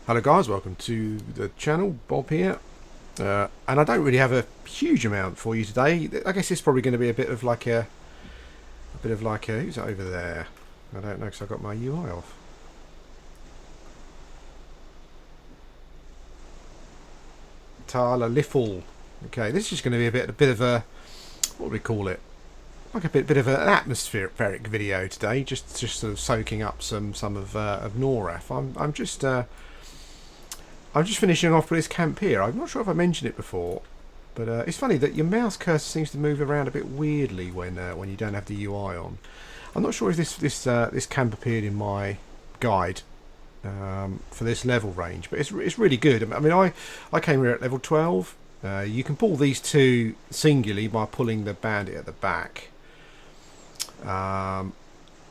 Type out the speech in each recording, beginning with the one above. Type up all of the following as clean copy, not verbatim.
Hello guys, welcome to the channel. Bob here, and I don't really have a huge amount for you today. I guess it's probably going to be a bit of like a who's that over there? I don't know because I got my UI off. Tala Liffle. Okay, this is just going to be a bit of a, what do we call it? Like a bit of an atmospheric video today, just sort of soaking up some of Noraf. I'm just finishing off with this camp here. I'm not sure if I mentioned it before, but it's funny that your mouse cursor seems to move around a bit weirdly when you don't have the UI on. I'm not sure if this camp appeared in my guide for this level range, but it's really good. I mean, I came here at level 12. You can pull these two singularly by pulling the bandit at the back,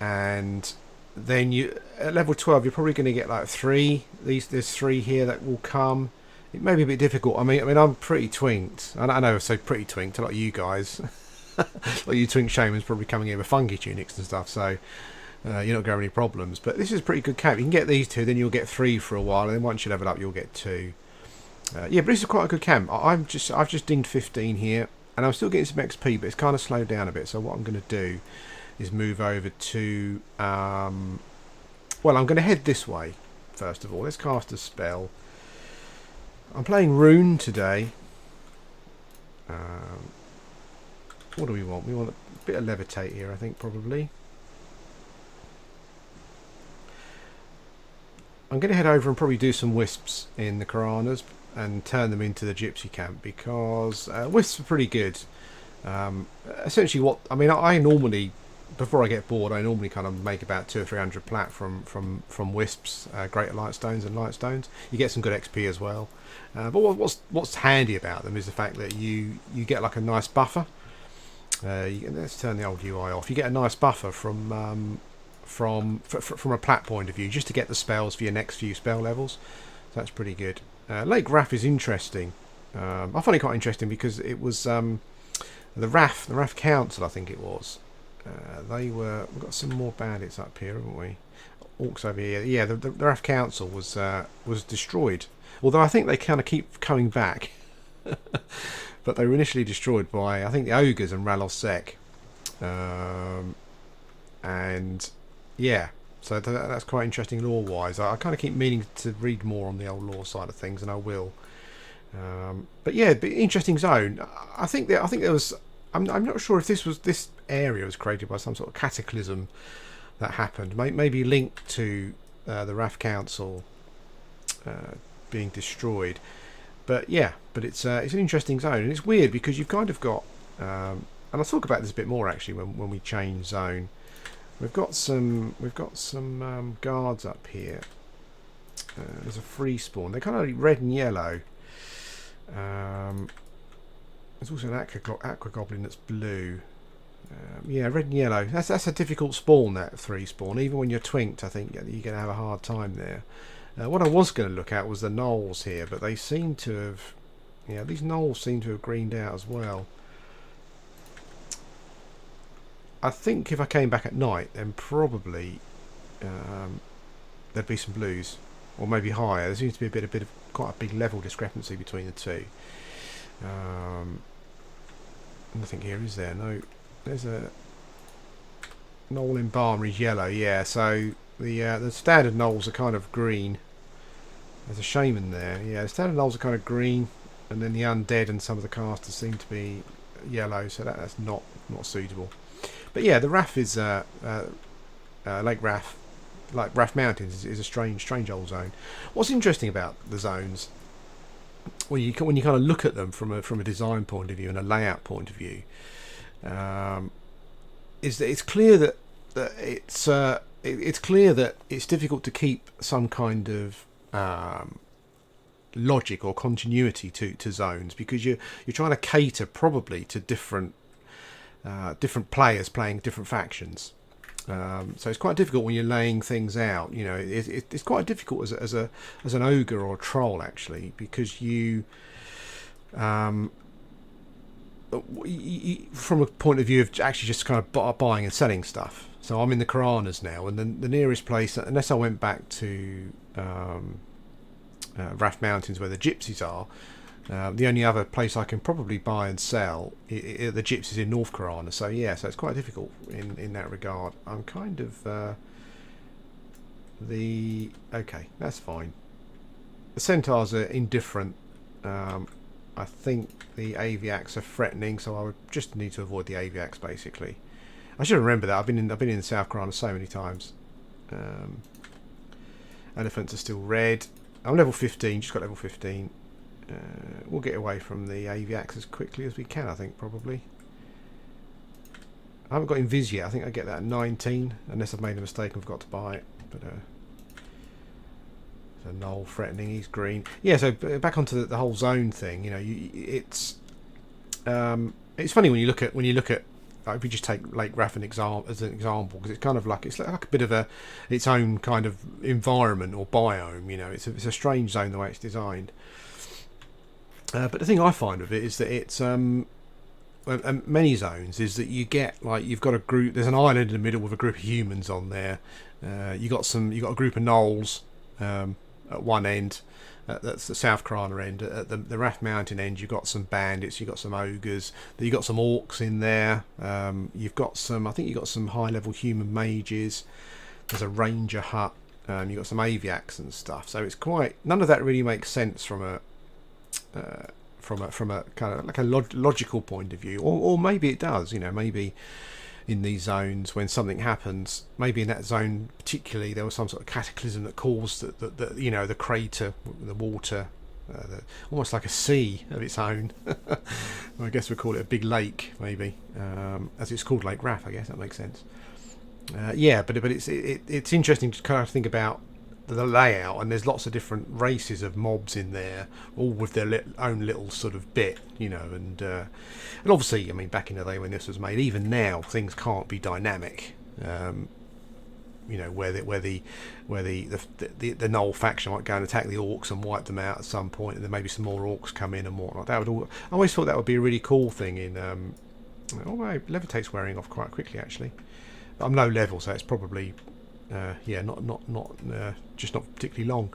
and then you at level 12 you're probably going to get like three. There's three here that will come. It may be a bit difficult. I mean I'm pretty twinked. I know I say pretty twinked. A lot of you guys, like you twink shamans, probably coming in with fungi tunics and stuff. So you're not going to have any problems. But this is a pretty good camp. You can get these two, then you'll get three for a while, and then once you level up, you'll get two. Yeah, but this is quite a good camp. I've just dinged 15 here, and I'm still getting some XP, but it's kind of slowed down a bit. So what I'm going to do is move over to well, I'm going to head this way first of all. Let's cast a spell. I'm playing Rune today. What do we want? We want a bit of levitate here, I think, probably. I'm going to head over and probably do some wisps in the Karanas and turn them into the gypsy camp, because wisps are pretty good. Essentially what I mean, I normally, before I get bored, I normally kind of make about 200 or 300 plat from wisps, greater lightstones and lightstones. You get some good XP as well. But what's handy about them is the fact that you get like a nice buffer. Let's turn the old UI off. You get a nice buffer from a plat point of view, just to get the spells for your next few spell levels. So that's pretty good. Lake Raft is interesting. I find it quite interesting because it was the Raft Council, I think it was. We've got some more bandits up here, haven't we? Orcs over here. Yeah, the Raft Council was destroyed. Although I think they kind of keep coming back. But they were initially destroyed by, I think, the Ogres and Ralos Sek. And yeah, so that's quite interesting lore-wise. I kind of keep meaning to read more on the old lore side of things, and I will. But yeah, interesting zone. I think there was. I'm not sure if this area was created by some sort of cataclysm that happened. Maybe linked to the Raft Council being destroyed. But yeah, it's an interesting zone, and it's weird because you've kind of got. And I'll talk about this a bit more actually when we change zone. We've got some guards up here. There's a free spawn. They're kind of red and yellow. There's also an aqua goblin that's blue. Yeah, red and yellow. That's a difficult spawn, that free spawn. Even when you're twinked, I think you're going to have a hard time there. What I was going to look at was the gnolls here, but they seem to have. Yeah, these gnolls seem to have greened out as well. I think if I came back at night, then probably there'd be some blues, or maybe higher. There seems to be a bit of quite a big level discrepancy between the two. Nothing here, is there? No, there's a gnoll embalmer is yellow. Yeah, so the standard gnolls are kind of green. There's a shaman there. Yeah, the standard gnolls are kind of green, and then the undead and some of the casters seem to be yellow. So that's not suitable. But yeah, the Raft is Lake Raft, like Raft Mountains, is a strange old zone. What's interesting about the zones, when you kind of look at them from a design point of view and a layout point of view, is that it's clear that it's difficult to keep some kind of logic or continuity to zones, because you're trying to cater probably to different players playing different factions. So it's quite difficult when you're laying things out. You know, it's quite difficult as an ogre or a troll actually, because you from a point of view of actually just kind of buying and selling stuff. So I'm in the Karanas now, and the nearest place, unless I went back to Raft Mountains where the gypsies are. The only other place I can probably buy and sell the gypsies in North Karana. So yeah, so it's quite difficult in that regard. I'm kind of okay, that's fine. The centaurs are indifferent. I think the aviacs are threatening, so I would just need to avoid the aviacs basically. I should remember that. I've been in South Karana so many times. Elephants are still red. I'm level 15. Just got level 15. We'll get away from the aviacs as quickly as we can. I think probably. I haven't got Invis yet. I think I get that at 19, unless I've made a mistake and forgot to buy it. But so Knoll threatening. He's green. Yeah. So back onto the whole zone thing. You know, it's funny when you look at like, if we just take Lake Raff as an example, because it's kind of like it's like a bit of its own kind of environment or biome. You know, it's a strange zone the way it's designed. But the thing I find with it is that it's many zones is that you get like you've got a group. There's an island in the middle with a group of humans on there. You got a group of gnolls at one end. That's the South Karana end. At the Raft Mountain end, you've got some bandits, you've got some ogres, you've got some orcs in there. You've got some. I think you've got some high-level human mages. There's a ranger hut. You've got some aviacs and stuff. So it's quite. None of that really makes sense from a kind of like a logical point of view, or maybe it does. You know, maybe in these zones when something happens, maybe in that zone particularly there was some sort of cataclysm that caused the you know, the crater, the water, almost like a sea of its own. I guess we'd call it a big lake, maybe, as it's called Lake Raff. I guess that makes sense. Yeah, but it's interesting to kind of think about the layout, and there's lots of different races of mobs in there, all with their own little sort of bit, you know, and obviously, I mean, back in the day when this was made, even now things can't be dynamic. You know, where the Knoll faction might go and attack the orcs and wipe them out at some point, and then maybe some more orcs come in and whatnot. That would all. I always thought that would be a really cool thing in. Oh, Levitate's wearing off quite quickly actually. But I'm low level, so it's probably. Yeah, not just not particularly long.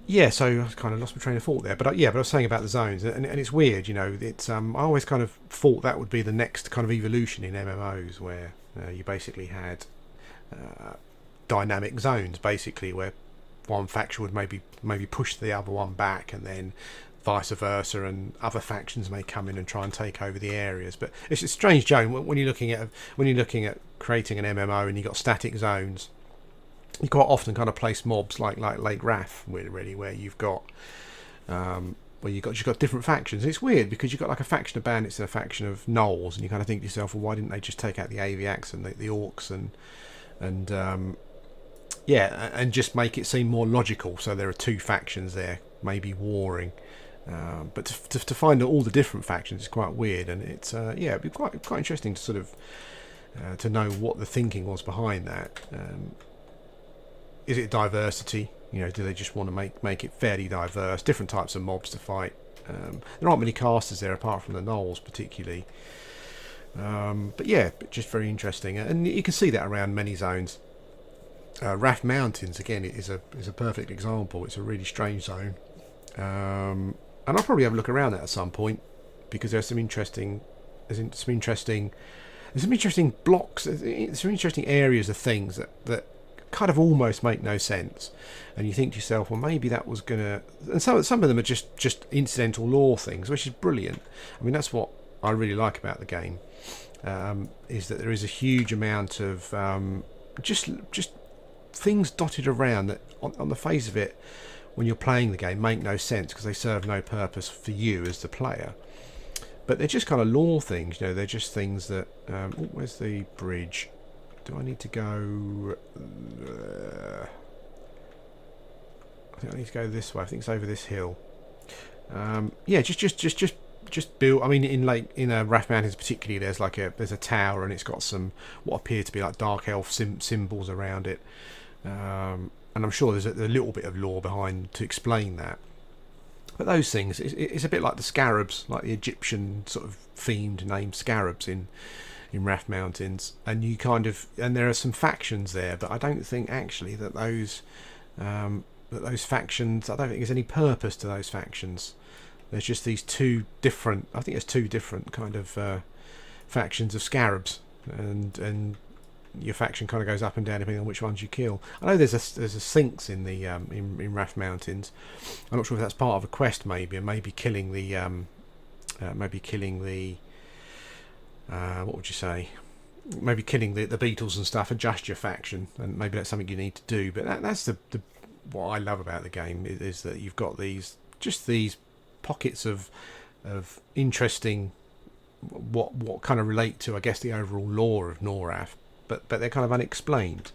Yeah, so I kind of lost my train of thought there. But I was saying about the zones, and it's weird, you know. It's I always kind of thought that would be the next kind of evolution in MMOs, where you basically had dynamic zones, basically where one faction would maybe push the other one back, and then vice versa, and other factions may come in and try and take over the areas. But it's a strange zone when you're looking at creating an MMO and you've got static zones. You quite often kind of place mobs like Lake Raff, really, where you've got different factions. And it's weird because you've got like a faction of bandits and a faction of gnolls, and you kind of think to yourself, well, why didn't they just take out the aviacs and the orcs and just make it seem more logical? So there are two factions there, maybe warring. But to find all the different factions is quite weird, and it's it'd be quite interesting to sort of to know what the thinking was behind that. Is it diversity? You know, do they just want to make it fairly diverse, different types of mobs to fight? There aren't many casters there apart from the gnolls particularly. But just very interesting, and you can see that around many zones. Raft Mountains again is a perfect example. It's a really strange zone. And I'll probably have a look around that at some point, because there's some interesting blocks, some interesting areas of things that kind of almost make no sense, and you think to yourself, well, maybe that was gonna. And some of them are just incidental lore things, which is brilliant. I mean, that's what I really like about the game, is that there is a huge amount of just things dotted around that on the face of it, when you're playing the game, make no sense because they serve no purpose for you as the player. But they're just kind of lore things, you know. They're just things that. Where's the bridge? Do I need to go? I think I need to go this way. I think it's over this hill. Just build. I mean, in Raft Mountains particularly, there's a tower, and it's got some what appear to be like dark elf symbols around it. And I'm sure there's a little bit of lore behind to explain that. But those things, it's a bit like the scarabs, like the Egyptian sort of themed named scarabs in Raft Mountains. And there are some factions there, but I don't think actually that those That those factions, I don't think there's any purpose to those factions. There's just these two different, I think there's two different kind of factions of scarabs, and your faction kind of goes up and down depending on which ones you kill. I know there's a Sphinx in the in Raft Mountains. I'm not sure if that's part of a quest, maybe, and maybe killing the what would you say? Maybe killing the beetles and stuff, adjust your faction, and maybe that's something you need to do. But that's the what I love about the game is that you've got these pockets of interesting what kind of relate to, I guess, the overall lore of Noraf, but they're kind of unexplained,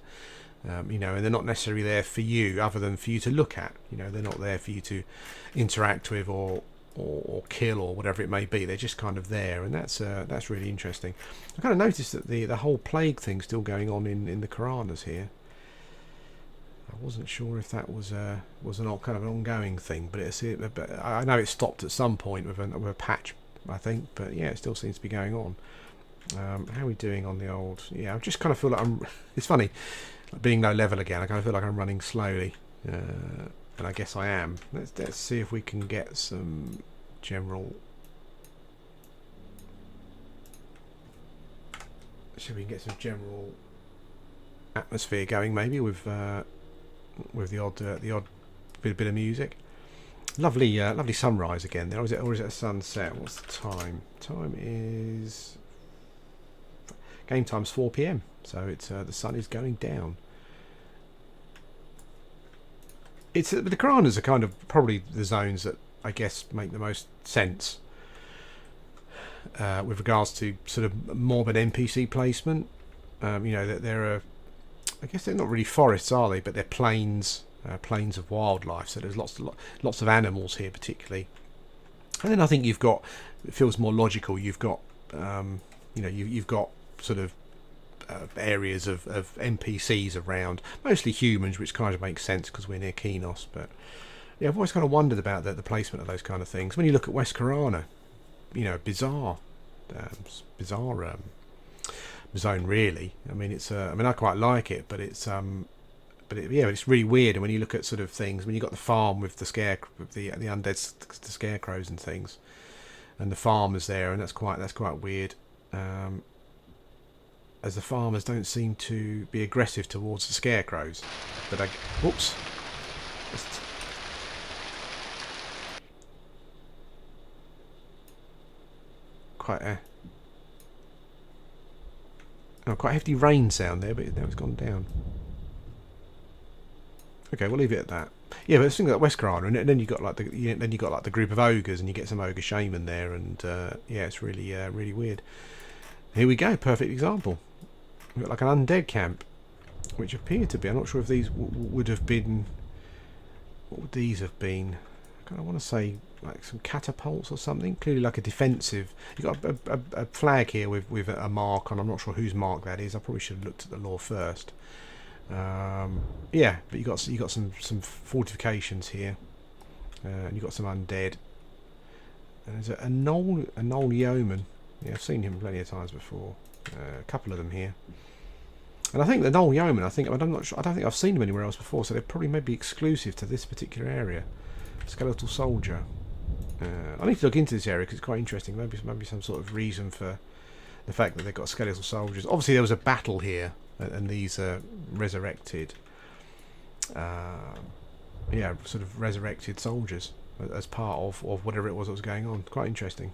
and they're not necessarily there for you other than for you to look at. They're not there for you to interact with or kill or whatever it may be. They're just kind of there, and that's really interesting. I kind of noticed that the whole plague thing's still going on in the Karanas here. I wasn't sure if that was an kind of an ongoing thing, but I know it stopped at some point with a patch, I think. But yeah, it still seems to be going on. How are we doing on the old? Yeah, I just kind of feel like it's funny, being low level again. I kind of feel like I'm running slowly, and I guess I am. Let's see if we can get some general. See if we can get some general atmosphere going, maybe with the odd bit of music. Lovely sunrise again there. Or is it a sunset? What's the time? Game time's 4 p.m. So it's the sun is going down. But the Karanas are kind of probably the zones that I guess make the most sense with regards to sort of morbid NPC placement. That there are, I guess they're not really forests, are they? But they're plains of wildlife. So there's lots of animals here, particularly. And then I think it feels more logical. You've got, you've got sort of areas of NPCs around, mostly humans, which kind of makes sense because we're near Kenos. But yeah, I've always kind of wondered about the placement of those kind of things. When you look at West Karana, bizarre zone, really. I mean, I quite like it, but it's really weird. And when you look at sort of things, when you got the farm with the undead the scarecrows and things, and the farmers there, and that's quite weird. As the farmers don't seem to be aggressive towards the scarecrows, but whoops. Quite hefty rain sound there, but now it's gone down. Okay, we'll leave it at that. Yeah, but the thing like West Karana, and then you got like the group of ogres, and you get some ogre shaman there, and it's really really weird. Here we go, perfect example. We've got like an undead camp, which appeared to be. I'm not sure if these would have been. What would these have been? I kind of want to say like some catapults or something. Clearly like a defensive. You've got a flag here with a mark on. I'm not sure whose mark that is. I probably should have looked at the lore first. Yeah, but you got some fortifications here, and you got some undead. And there's a Knoll Yeoman. Yeah, I've seen him plenty of times before. A couple of them here. And I think the Knoll Yeoman, I'm not sure, I don't think I've seen them anywhere else before, so they're probably maybe exclusive to this particular area. Skeletal Soldier. I need to look into this area because it's quite interesting. Maybe some sort of reason for the fact that they've got skeletal soldiers. Obviously there was a battle here, and these are resurrected. Sort of resurrected soldiers as part of whatever it was that was going on. Quite interesting.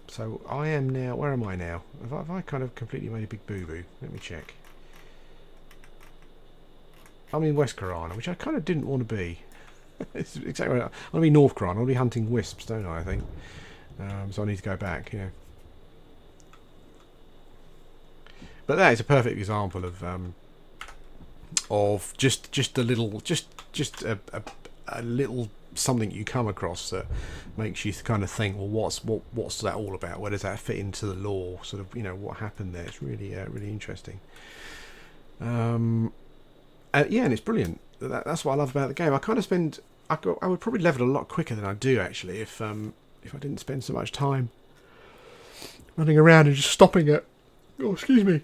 So I am now. Where am I now? Have I kind of completely made a big boo-boo? Let me check. I'm in West Karana, which I kind of didn't want to be. It's exactly right. I want to be North Karana. I want to be hunting wisps, don't I think. So I need to go back. Yeah. But that is a perfect example of just a little a little something you come across that makes you kind of think, well, what's that all about? Where does that fit into the lore? Sort of, what happened there? It's really really interesting. And it's brilliant. That's what I love about the game. I would probably level a lot quicker than I do actually if I didn't spend so much time running around and just stopping at. Oh, excuse me.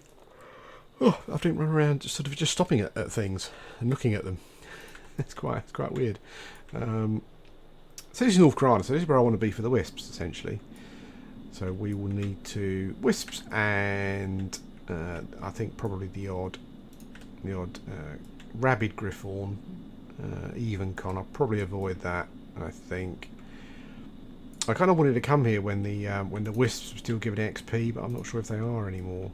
Oh, I didn't run around just stopping at things and looking at them. It's quite weird. So this is North Grana, so this is where I want to be for the wisps, essentially. So we will need to wisps and I think probably the odd rabid griffon, even con. I'll probably avoid that. I think I kind of wanted to come here when the wisps were still giving XP, but I'm not sure if they are anymore.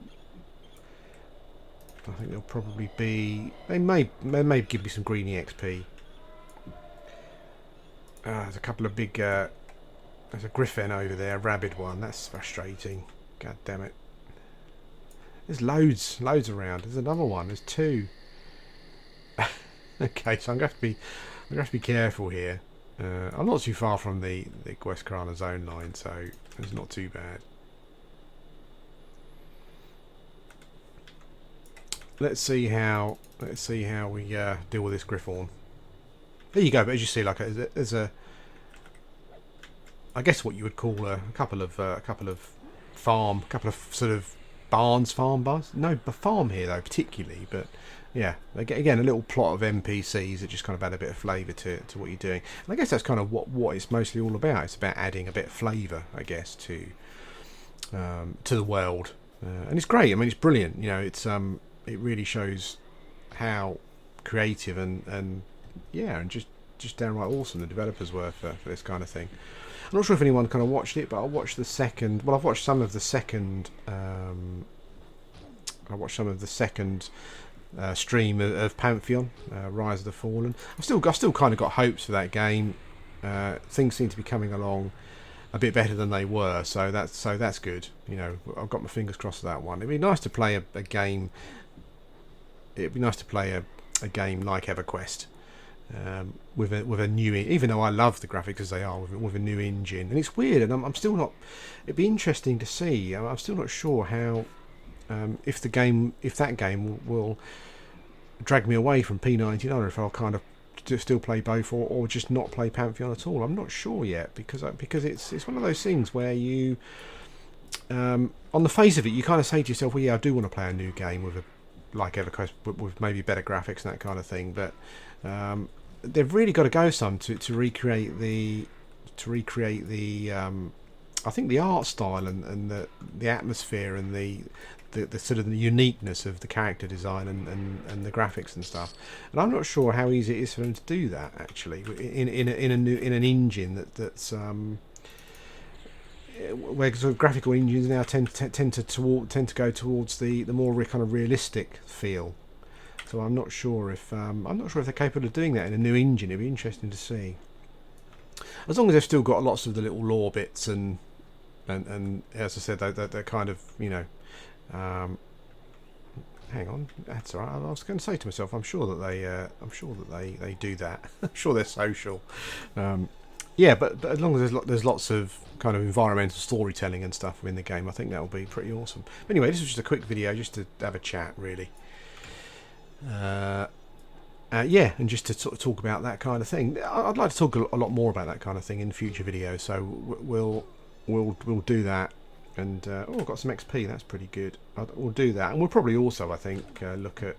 I think they'll probably be. They may give me some greeny XP. There's a couple of big. There's a griffin over there, a rabid one. That's frustrating. God damn it. There's loads around. There's another one. There's two. Okay, so I'm going to have to be careful here. I'm not too far from the West Grana zone line, so it's not too bad. Let's see how we deal with this griffon. There you go. But as you see, like there's a, I guess what you would call a couple of sort of farm bars. No, a farm here though, particularly. But yeah, again, a little plot of NPCs that just kind of add a bit of flavour to what you're doing. And I guess that's kind of what it's mostly all about. It's about adding a bit of flavour, I guess, to the world. And it's great. I mean, it's brilliant. You know, it really shows how creative and just downright awesome the developers were for this kind of thing. I'm not sure if anyone kind of watched it, but I watched the second. Well, I've watched some of the second. Stream of Pantheon, Rise of the Fallen. I've still kind of got hopes for that game. Things seem to be coming along a bit better than they were, so that's good. You know, I've got my fingers crossed for that one. It'd be nice to play a game. It'd be nice to play a game like Everquest. With a new, even though I love the graphics as they are, with a new engine, and it's weird, and I'm still not. It'd be interesting to see. I'm still not sure how, if that game will drag me away from P99, or if I'll kind of still play both, or just not play Pantheon at all. I'm not sure yet, because it's one of those things where you, on the face of it, you kind of say to yourself, well, yeah, I do want to play a new game like Everquest, with maybe better graphics and that kind of thing, but they've really got to go some to recreate the I think the art style and the atmosphere and the sort of the uniqueness of the character design and the graphics and stuff. And I'm not sure how easy it is for them to do that actually in an engine that's where sort of graphical engines now tend to go towards the more kind of realistic feel. So I'm not sure if they're capable of doing that in a new engine. It'd be interesting to see. As long as they've still got lots of the little lore bits and as I said, they're kind of, you know. Hang on, that's all right. I was going to say to myself, I'm sure that they do that. I'm sure they're social. Yeah, but as long as there's lots of kind of environmental storytelling and stuff in the game, I think that will be pretty awesome. But anyway, this was just a quick video just to have a chat, really. Yeah, and just to sort of talk about that kind of thing. I'd like to talk a lot more about that kind of thing in future videos, so we'll do that. And I've got some XP. That's pretty good. We'll do that, and we'll probably also, I think, look at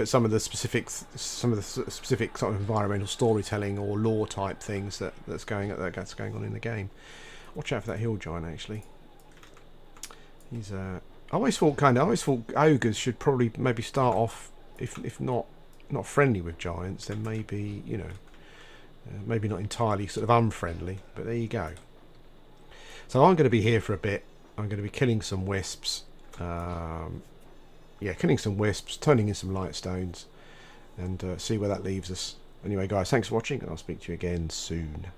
some of the specific sort of environmental storytelling or lore type things that's going on in the game. Watch out for that hill giant. Actually, he's I always thought ogres should probably maybe start off, if not friendly with giants, then maybe, you know, maybe not entirely sort of unfriendly. But there you go. So I'm going to be here for a bit. I'm going to be killing some wisps. Killing some wisps, turning in some light stones, and see where that leaves us. Anyway, guys, thanks for watching, and I'll speak to you again soon.